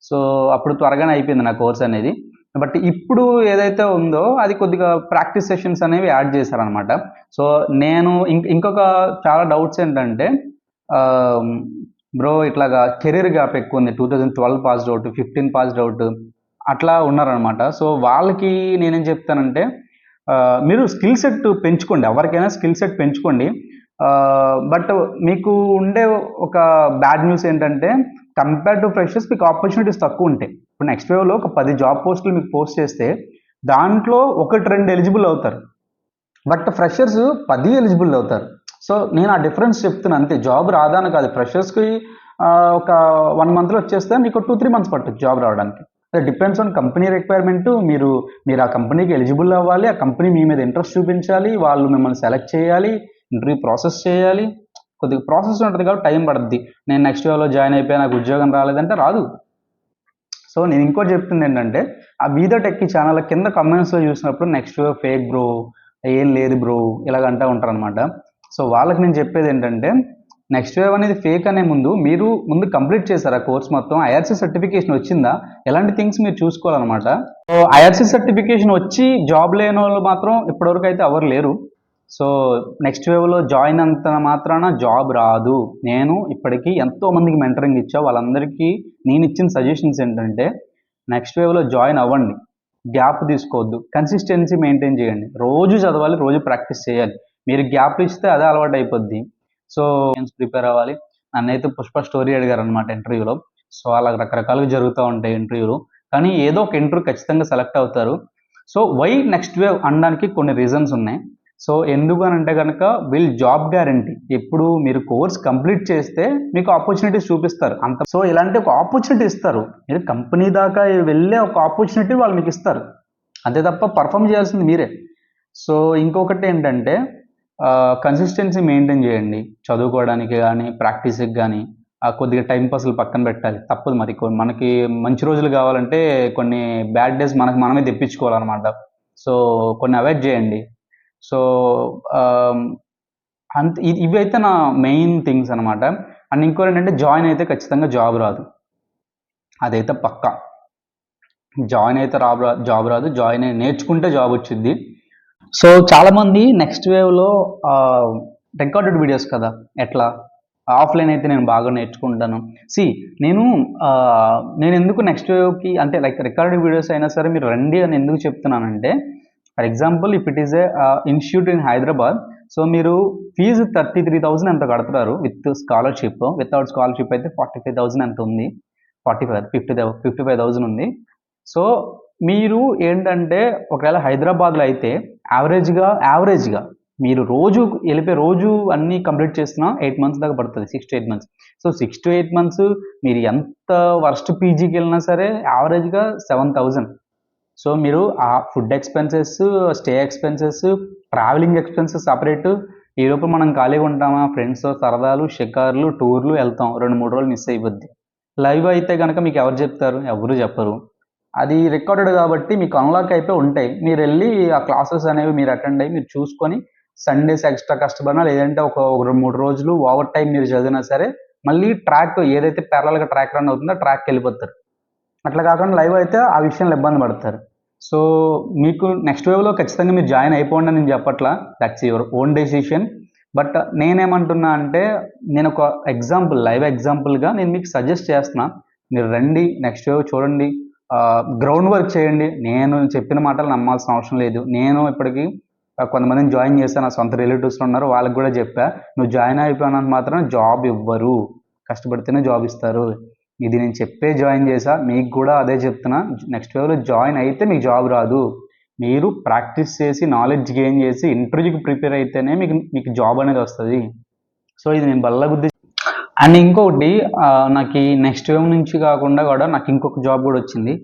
సో అప్పుడు త్వరగానే అయిపోయింది నా కోర్స్ అనేది. బట్ ఇప్పుడు ఏదైతే ఉందో అది కొద్దిగా ప్రాక్టీస్ సెషన్స్ అనేవి యాడ్ చేశారనమాట. సో నేను ఇంకొక చాలా డౌట్స్ ఏంటంటే, బ్రో ఇట్లాగా కెరీర్ గ్యాప్ ఎక్కువ ఉంది, 2012 పాస్డ్ అవుట్, 15 పాస్డ్ అవుట్ అట్లా ఉన్నారనమాట. సో వాళ్ళకి నేనేం చెప్తానంటే, మీరు స్కిల్ సెట్ పెంచుకోండి, ఎవరికైనా స్కిల్ సెట్ పెంచుకోండి. బట్ మీకు ఉండే ఒక బ్యాడ్ న్యూస్ ఏంటంటే, కంపేర్ టు ఫ్రెషర్స్ మీకు ఆపర్చునిటీస్ తక్కువ ఉంటాయి. ఇప్పుడు నెక్స్ట్ వేవ్లో ఒక 10 జాబ్ పోస్టులు మీకు పోస్ట్ చేస్తే దాంట్లో 1-2 ఎలిజిబుల్ అవుతారు, బట్ ఫ్రెషర్స్ 10 ఎలిజిబుల్ అవుతారు. సో నేను ఆ డిఫరెన్స్ చెప్తున్నాను అంతే. జాబ్ రాదాని కాదు, ఫ్రెషర్స్కి ఒక 1 మంత్లో వచ్చేస్తే మీకు 2-3 మంత్స్ పట్టచ్చు జాబ్ రావడానికి. అది డిపెండ్స్ ఆన్ కంపెనీ రిక్వైర్మెంట్. మీరు ఆ కంపెనీకి ఎలిజిబుల్ అవ్వాలి, ఆ కంపెనీ మీ మీద ఇంట్రెస్ట్ చూపించాలి, వాళ్ళు మిమ్మల్ని సెలెక్ట్ చేయాలి, ఇంటర్వ్యూ ప్రాసెస్ చేయాలి, కొద్దిగా ప్రాసెస్ ఉంటుంది కాబట్టి టైం పడుద్ది. నేను నెక్స్ట్ వేవ్లో జాయిన్ అయిపోయి నాకు ఉద్యోగం రాలేదంటే రాదు. సో నేను ఇంకోటి చెప్తుంది ఏంటంటే, ఆ వీదో టెక్కీ ఛానల్ కింద కమెంట్స్లో చూసినప్పుడు నెక్స్ట్ వేవ్ ఫేక్ బ్రో, ఏం లేదు బ్రో ఇలాగంటూ ఉంటారు అనమాట. సో వాళ్ళకి నేను చెప్పేది ఏంటంటే, నెక్స్ట్ వేవ్ అనేది ఫేక్ అనే మీరు ముందు కంప్లీట్ చేశారు ఆ కోర్స్ మొత్తం, IRC సర్టిఫికేషన్ వచ్చిందా, ఎలాంటి థింగ్స్ మీరు చూసుకోవాలన్నమాట. సో IRC సర్టిఫికేషన్ వచ్చి జాబ్ లేని వాళ్ళు మాత్రం ఇప్పటివరకు అయితే ఎవరు లేరు. సో నెక్స్ట్ వేవ్లో జాయిన్ అంత మాత్రాన జాబ్ రాదు. నేను ఇప్పటికీ ఎంతోమందికి మెంటరింగ్ ఇచ్చా, వాళ్ళందరికీ నేను ఇచ్చిన సజెషన్స్ ఏంటంటే, నెక్స్ట్ వేవ్లో జాయిన్ అవ్వండి, గ్యాప్ తీసుకోవద్దు, కన్సిస్టెన్సీ మెయింటైన్ చేయండి, రోజు చదవాలి, రోజు ప్రాక్టీస్ చేయాలి. మీరు గ్యాప్ ఇస్తే అదే అలవాటు అయిపోద్ది. సో ప్రిపేర్ అవ్వాలి. నన్నైతే పుష్ప స్టోరీ అడిగారు అనమాట ఇంటర్వ్యూలో. సో అలా రకరకాలుగా జరుగుతూ ఉంటాయి ఇంటర్వ్యూలు, కానీ ఏదో ఒక ఇంటర్వ్యూ ఖచ్చితంగా సెలెక్ట్ అవుతారు. సో వై నెక్స్ట్ వేవ్ అనడానికి కొన్ని రీజన్స్ ఉన్నాయి. సో ఎందుకు అని అంటే కనుక, వీళ్ళు జాబ్ గ్యారంటీ, ఎప్పుడు మీరు కోర్స్ కంప్లీట్ చేస్తే మీకు ఆపర్చునిటీస్ చూపిస్తారు అంత. సో ఇలాంటి ఒక ఆపర్చునిటీ ఇస్తారు, మీరు కంపెనీ దాకా వెళ్ళే ఒక ఆపర్చునిటీ వాళ్ళు మీకు ఇస్తారు, అంతే తప్ప పర్ఫామ్ చేయాల్సింది మీరే. సో ఇంకొకటి ఏంటంటే, కన్సిస్టెన్సీ మెయింటైన్ చేయండి, చదువుకోవడానికి కానీ ప్రాక్టీస్కి కానీ. కొద్దిగా టైం పాస్లు పక్కన పెట్టాలి, తప్పదు మరి. మనకి మంచి రోజులు కావాలంటే కొన్ని బ్యాడ్ డేస్ మనమే తెప్పించుకోవాలన్నమాట. సో కొన్ని అవాయిడ్ చేయండి. సో ఇవి అయితే నా మెయిన్ థింగ్స్ అనమాట. అండ్ ఇంకోటి ఏంటంటే జాయిన్ అయితే ఖచ్చితంగా జాబ్ రాదు, అదైతే పక్కా. జాయిన్ అయితే జాబ్ రాదు, జాయిన్ అయి నేర్చుకుంటే జాబ్ వచ్చింది. సో చాలామంది నెక్స్ట్ వేవ్లో రికార్డెడ్ వీడియోస్ కదా, ఎట్లా ఆఫ్లైన్ అయితే నేను బాగా నేర్చుకుంటాను. నేను నేను ఎందుకు నెక్స్ట్ వేవ్కి అంటే లైక్ రికార్డెడ్ వీడియోస్ అయినా సరే మీరు రండి అని ఎందుకు చెప్తున్నానంటే, for example if it is a institute in Hyderabad, so మీరు ఫీజు 33,000 ఎంత కడతారు విత్ స్కాలర్షిప్, వితౌట్ స్కాలర్షిప్ అయితే 45,000 ఎంత ఉంది, 55,000 ఉంది. సో మీరు ఏంటంటే ఒకవేళ హైదరాబాద్లో అయితే యావరేజ్గా మీరు రోజు అన్నీ కంప్లీట్ చేసినా 8 months దాకా పడుతుంది, 6 to 8 months. So 6 to 8 months మీరు ఎంత వర్స్ట్ పీజీకి వెళ్ళినా సరే యావరేజ్గా 7,000. సో మీరు ఆ food expenses, stay expenses, travelling expenses separate. ఈలోపు మనం ఖాళీగా ఉంటామా, ఫ్రెండ్స్తో సరదాలు, షికార్లు, టూర్లు వెళ్తాం, 2-3 రోజులు మిస్ అయిపోద్ది. లైవ్ అయితే కనుక మీకు ఎవరు చెప్తారు, ఎవరు చెప్పరు. అది రికార్డెడ్ కాబట్టి మీకు అన్లాక్ అయిపోయి ఉంటాయి. మీరు వెళ్ళి ఆ క్లాసెస్ అనేవి మీరు అటెండ్ అయ్యి మీరు చూసుకొని సండేస్ ఎక్స్ట్రా కష్టపడినా, లేదంటే ఒక 2-3 రోజులు ఓవర్ టైం మీరు చదివినా సరే మళ్ళీ ట్రాక్ ఏదైతే ప్యారలల్గా ట్రాక్ రన్ అవుతుందో ట్రాక్కి వెళ్ళిపోతారు. అట్లా కాకుండా లైవ్ అయితే ఆ విషయంలో ఇబ్బంది పడతారు. సో మీకు నెక్స్ట్ వేవ్లో ఖచ్చితంగా మీరు జాయిన్ అయిపోండి అని నేను చెప్పట్లా, that's your own decision. But నేనేమంటున్నా అంటే, నేను ఒక లైవ్ ఎగ్జాంపుల్గా నేను మీకు సజెస్ట్ చేస్తున్నా, మీరు రండి, నెక్స్ట్ వేవ్ చూడండి, గ్రౌండ్ వర్క్ చేయండి. నేను చెప్పిన మాటలు నమ్మాల్సిన అవసరం లేదు. నేను ఇప్పటికీ కొంతమందిని జాయిన్ చేశాను, నా సొంత రిలేటివ్స్లో ఉన్నారు, వాళ్ళకి కూడా చెప్పా, నువ్వు జాయిన్ అయిపోయినంత మాత్రం జాబ్ ఇవ్వరు, కష్టపడితేనే జాబ్ ఇస్తారు. ఇది నేను చెప్పే జాయిన్ చేశా, మీకు కూడా అదే చెప్తున్నా. నెక్స్ట్ వేవ్లో జాయిన్ అయితే మీకు జాబ్ రాదు, మీరు ప్రాక్టీస్ చేసి నాలెడ్జ్ గెయిన్ చేసి ఇంటర్వ్యూకి ప్రిపేర్ అయితేనే మీకు జాబ్ అనేది వస్తుంది. సో ఇది నేను బల్లగుద్ది. అండ్ ఇంకొకటి, నాకు నెక్స్ట్ వేవ్ నుంచి కాకుండా కూడా నాకు ఇంకొక జాబ్ కూడా వచ్చింది.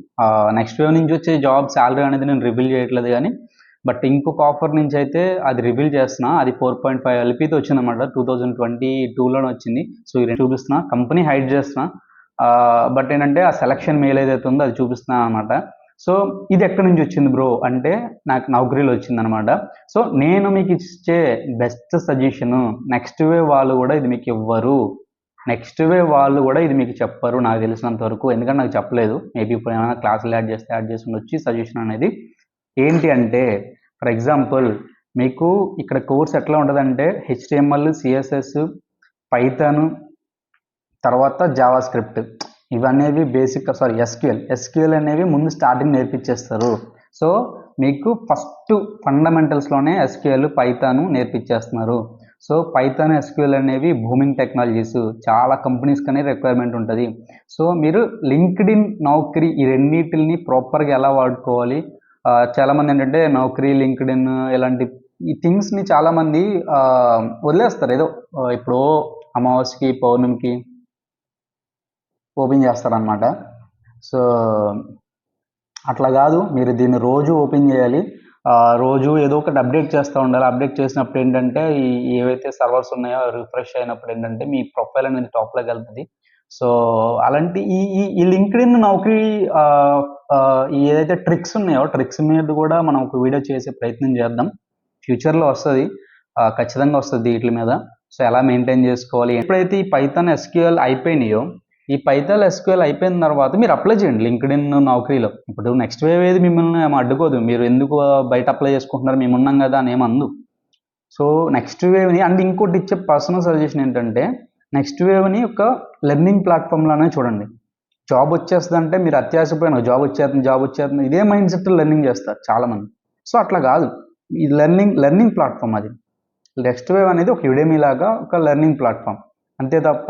నెక్స్ట్ వేవ్ నుంచి వచ్చే జాబ్ శాలరీ అనేది నేను రివీల్ చేయట్లేదు కానీ, బట్ ఇంకొక ఆఫర్ నుంచి అయితే అది రివీల్ చేస్తున్నా. అది 4.5 LPతో వచ్చిందన్నమాట, 2022లోనే వచ్చింది. సో ఇది చూపిస్తున్నా, కంపెనీ హైడ్ చేస్తున్నా. బట్ ఏంటంటే ఆ సెలక్షన్ మెయిల్ ఏదైతే ఉందో అది చూపిస్తున్నా అనమాట. సో ఇది ఎక్కడి నుంచి వచ్చింది బ్రో అంటే, నాకు నౌకరీలో వచ్చిందనమాట. సో నేను మీకు ఇచ్చే బెస్ట్ సజెషన్, నెక్స్ట్ వేవ్ వాళ్ళు కూడా ఇది మీకు ఇవ్వరు, నెక్స్ట్ వేవ్ వాళ్ళు కూడా ఇది మీకు చెప్పరు నాకు తెలిసినంత వరకు. ఎందుకంటే నాకు చెప్పలేదు, మేబీ ఇప్పుడు ఏమైనా క్లాసులు యాడ్ చేసి ఉండొచ్చు. సజెషన్ అనేది ఏంటి అంటే, ఫర్ ఎగ్జాంపుల్ మీకు ఇక్కడ కోర్స్ ఎట్లా ఉంటుందంటే, HTML, CSS, పైథాన్, తర్వాత జావా స్క్రిప్ట్, ఇవనేవి బేసిక్, ఎస్క్యూఎల్ అనేవి ముందు స్టార్టింగ్ నేర్పించేస్తారు. సో మీకు ఫస్ట్ ఫండమెంటల్స్లోనే ఎస్క్యూఎల్, పైథాన్ నేర్పించేస్తున్నారు. సో పైథాన్, ఎస్క్యూఎల్ అనేవి బూమింగ్ టెక్నాలజీస్, చాలా కంపెనీస్కి అనేది రిక్వైర్మెంట్ ఉంటుంది. సో మీరు లింక్డ్ఇన్, నౌకరీ ఈ రెండింటిని ప్రాపర్గా ఎలా వాడుకోవాలి, చాలామంది ఏంటంటే నౌకరీ, లింక్డ్ఇన్ ఇలాంటి ఈ థింగ్స్ని చాలామంది వదిలేస్తారు. ఏదో ఇప్పుడు అమావాస్యకి, పౌర్ణమికి ఓపెన్ చేస్తారనమాట. సో అట్లా కాదు, మీరు దీన్ని రోజు ఓపెన్ చేయాలి. రోజు ఏదో ఒకటి అప్డేట్ చేస్తూ ఉండాలి. అప్డేట్ చేసినప్పుడు ఏంటంటే ఏవైతే సర్వర్స్ ఉన్నాయో రిఫ్రెష్ అయినప్పుడు ఏంటంటే మీ ప్రొఫైల్ అనేది టాప్లోకి వెళ్తుంది. సో అలాంటి ఈ లింక్డ్ఇన్, నౌకరీ ఏదైతే ట్రిక్స్ ఉన్నాయో ట్రిక్స్ మీద కూడా మనం ఒక వీడియో చేసే ప్రయత్నం చేద్దాం. ఫ్యూచర్లో వస్తుంది, ఖచ్చితంగా వస్తుంది వీటి మీద. సో ఎలా మెయింటైన్ చేసుకోవాలి, ఎప్పుడైతే ఈ పైథాన్, ఎస్క్యూఎల్ అయిపోయినాయో, ఈ పైథాన్, ఎస్క్యూఎల్ అయిపోయిన తర్వాత మీరు అప్లై చేయండి లింక్డ్ఇన్, నౌకరీలో. ఇప్పుడు నెక్స్ట్ వేవ్ ఏది మిమ్మల్ని ఏమో అడ్డుకోదు, మీరు ఎందుకు బయట అప్లై చేసుకుంటున్నారు, మేము ఉన్నాం కదా అని ఏమందు. సో నెక్స్ట్ వేవ్ని, అండ్ ఇంకోటి ఇచ్చే పర్సనల్ సజెషన్ ఏంటంటే, నెక్స్ట్ వేవ్ని ఒక లెర్నింగ్ ప్లాట్ఫామ్లోనే చూడండి. జాబ్ వచ్చేస్తుంది అంటే మీరు అత్యాశపోయిన జాబ్ వచ్చేస్తుంది ఇదే మైండ్ సెట్ లెర్నింగ్ చేస్తారు చాలామంది. సో అట్లా కాదు, ఈ లెర్నింగ్ ప్లాట్ఫామ్ అది. నెక్స్ట్ వేవ్ అనేది ఒక యుడెమీ లాగా ఒక లెర్నింగ్ ప్లాట్ఫామ్, అంతే తప్ప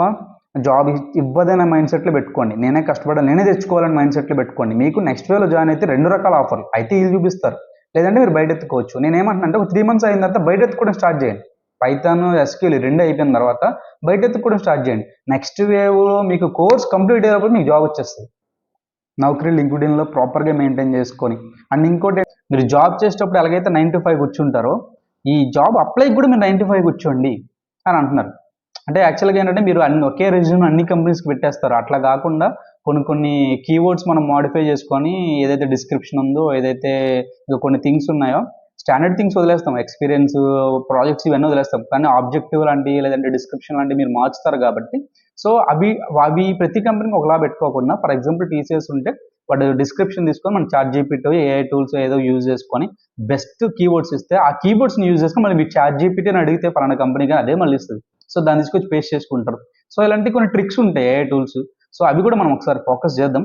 జాబ్ ఇవ్వదనే మైండ్ సెట్లో పెట్టుకోండి. నేనే కష్టపడాలి, నేనే తెచ్చుకోవాలని మైండ్ సెట్లో పెట్టుకోండి. మీకు నెక్స్ట్ వేవ్లో జాయిన్ అయితే 2 రకాల ఆఫర్లు అయితే వీళ్ళు చూపిస్తారు, లేదంటే మీరు బయట ఎత్తుకోవచ్చు. నేనేమంటున్నా అంటే, ఒక 3 months అయిన తర్వాత బయట ఎత్తుకోవడం స్టార్ట్ చేయండి. పైథాన్, ఎస్క్యూఎల్ 2 అయిపోయిన తర్వాత బయట ఎత్తుకోవడం స్టార్ట్ చేయండి. నెక్స్ట్ వేవ్ మీకు కోర్స్ కంప్లీట్ అయ్యేటప్పుడు మీకు జాబ్ వచ్చేస్తుంది. నౌకరీ, లింక్డ్ఇన్లో ప్రాపర్గా మెయింటైన్ చేసుకొని. అండ్ ఇంకోటి, మీరు జాబ్ చేసేటప్పుడు ఎలాగైతే 9 to 5 కూర్చుంటారో, ఈ జాబ్ అప్లై కూడా మీరు 9 to 5 కూర్చోండి అని అంటున్నారు. అంటే యాక్చువల్గా ఏంటంటే మీరు ఒకే రెజ్యూమ్ అన్ని కంపెనీస్కి పెట్టేస్తారు. అట్లా కాకుండా కొన్ని కీవర్డ్స్ మనం మాడిఫై చేసుకొని, ఏదైతే డిస్క్రిప్షన్ ఉందో, ఏదైతే ఇంకా కొన్ని థింగ్స్ ఉన్నాయో, స్టాండర్డ్ థింగ్స్ వదిలేస్తాం, ఎక్స్పీరియన్స్, ప్రాజెక్ట్స్ ఇవన్నీ వదిలేస్తాం. కానీ ఆబ్జెక్టివ్ లాంటివి లేదంటే డిస్క్రిప్షన్ లాంటివి మీరు మార్చుతారు కాబట్టి సో అవి ప్రతి కంపెనీకి ఒకలా పెట్టుకోకుండా, ఫర్ ఎగ్జాంపుల్ టీసీఎస్ ఉంటే వాడు డిస్క్రిప్షన్ తీసుకొని మన చాట్ జీపీటీ ఏఐ టూల్స్ ఏదో యూజ్ చేసుకొని బెస్ట్ కీవర్డ్స్ ఇస్తే ఆ కీవర్డ్స్ని యూజ్ చేసుకొని మళ్ళీ మీరు చాట్ జీపీటీని అడిగితే పలానా కంపెనీగా అదే మళ్ళీ ఇస్తుంది. సో దాన్ని తీసుకొచ్చి పేస్ట్ చేసుకుంటారు. సో ఇలాంటి కొన్ని ట్రిక్స్ ఉంటాయి ఏఐ టూల్స్. సో అవి కూడా మనం ఒకసారి ఫోకస్ చేద్దాం.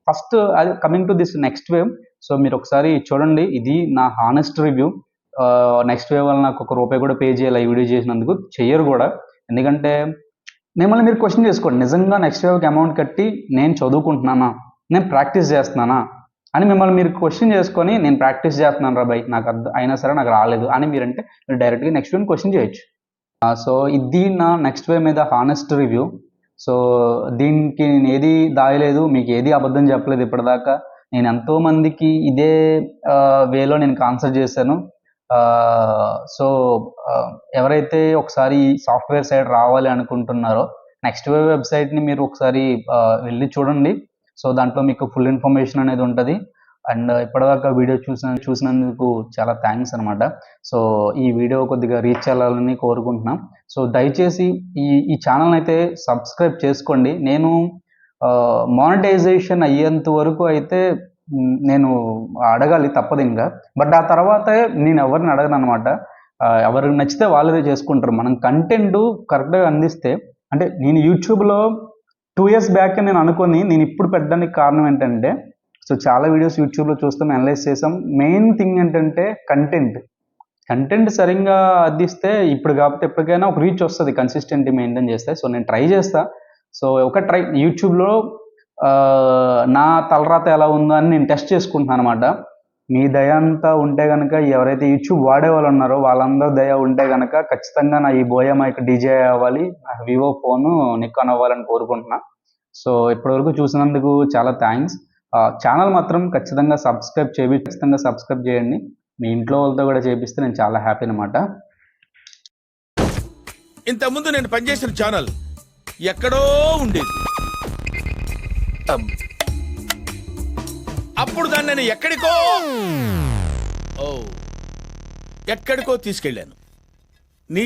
ఫస్ట్ అది coming to this next wave. So మీరు ఒకసారి చూడండి, ఇది నా హానెస్ట్ రివ్యూ. నెక్స్ట్ వేవ్ వల్ల నాకు ₹1 కూడా పే చేయాలి ఈ వీడియో చేసినందుకు, చెయ్యరు కూడా. ఎందుకంటే మిమ్మల్ని మీరు క్వశ్చన్ చేసుకోండి, నిజంగా నెక్స్ట్ వేవ్కి అమౌంట్ కట్టి నేను చదువుకుంటున్నానా, నేను ప్రాక్టీస్ చేస్తున్నానా అని మిమ్మల్ని మీరు క్వశ్చన్ చేసుకొని, నేను ప్రాక్టీస్ చేస్తున్నాను రా బై, నాకు అయినా సరే నాకు రాలేదు అని మీరంటే మీరు డైరెక్ట్గా నెక్స్ట్ వేవ్ని క్వశ్చన్ చేయొచ్చు. సో ఇది నా నెక్స్ట్ వేవ్ మీద హానెస్ట్ రివ్యూ. సో దీనికి నేను ఏది దాయలేదు, మీకు ఏది అబద్ధం చెప్పలేదు ఇప్పటిదాకా. నేను ఎంతో మందికి ఇదే వేలో నేను ఆన్సర్ చేశాను. సో ఎవరైతే ఒకసారి సాఫ్ట్వేర్ సైడ్ రావాలి అనుకుంటున్నారో నెక్స్ట్ వేవ్ వెబ్సైట్ని మీరు ఒకసారి వెళ్ళి చూడండి. సో దాంట్లో మీకు ఫుల్ ఇన్ఫర్మేషన్ అనేది ఉంటుంది. అండ్ ఇప్పటిదాకా వీడియో చూసినందుకు చాలా థ్యాంక్స్ అనమాట. సో ఈ వీడియో కొద్దిగా రీచ్ అవ్వాలని కోరుకుంటున్నాం. సో దయచేసి ఈ ఛానల్ అయితే సబ్స్క్రైబ్ చేసుకోండి. నేను మానిటైజేషన్ అయ్యేంత వరకు అయితే నేను అడగాలి తప్పదు ఇంకా. బట్ ఆ తర్వాత నేను ఎవరిని అడగను అనమాట. ఎవరికి నచ్చితే వాళ్ళదే చేసుకుంటారు. మనం కంటెంట్ కరెక్ట్గా అందిస్తే, అంటే నేను యూట్యూబ్లో 2 years బ్యాక్ నేను అనుకొని నేను ఇప్పుడు పెట్టడానికి కారణం ఏంటంటే, సో చాలా వీడియోస్ యూట్యూబ్లో చూస్తాం, అనలైజ్ చేసాం. మెయిన్ థింగ్ ఏంటంటే కంటెంట్ సరిగ్గా అందిస్తే ఇప్పుడు కాకపోతే ఎప్పటికైనా ఒక రీచ్ వస్తుంది కన్సిస్టెంట్ మెయింటైన్ చేస్తే. సో నేను ట్రై చేస్తా. సో యూట్యూబ్లో నా తలరాత ఎలా ఉందో అని నేను టెస్ట్ చేసుకుంటున్నాను అనమాట. మీ దయ అంతా ఉంటే కనుక, ఎవరైతే యూట్యూబ్ వాడే వాళ్ళు ఉన్నారో వాళ్ళందరూ దయ ఉంటే కనుక ఖచ్చితంగా నా ఈ బోయా మైక్ డీజే అవ్వాలి, నా వివో ఫోను నికాన్ అవ్వాలని కోరుకుంటున్నా. సో ఇప్పటివరకు చూసినందుకు చాలా థ్యాంక్స్. ఛానల్ మాత్రం ఖచ్చితంగా సబ్స్క్రైబ్ చేయండి. మీ ఇంట్లో వాళ్ళతో కూడా చేపిస్తే నేను చాలా హ్యాపీ అనమాట. ఇంతకుముందు నేను పనిచేసిన ఛానల్ ఎక్కడో ఉండేది. అప్పుడు దాన్ని నేను ఎక్కడికో తీసుకెళ్ళాను. నీ